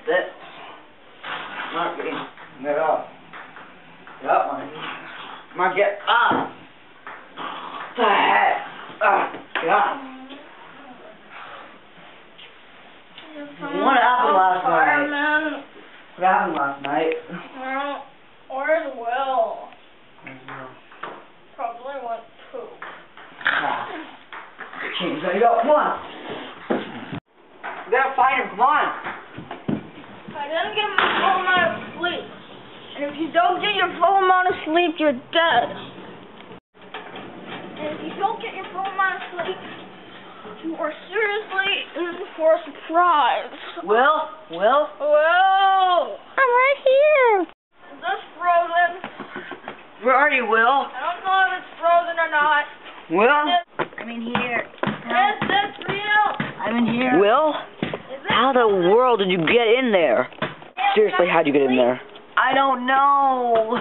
That. Not getting that off. That one. Might get up. The heck? God. What happened last night? What happened last night? Well, where's Will? Probably went poop. Change that up. Come on. We gotta find him. Come on. I didn't get my full amount of sleep. And if you don't get your full amount of sleep, you're dead. And if you don't get your full amount of sleep, you are seriously in for a surprise. Will? Will! I'm right here. Is this frozen? Where are you, Will? I don't know if it's frozen or not. Will? I'm in here. Is this real? I'm in here. Will? Is this How the world did you get in there? Seriously, how'd you get in there? I don't know.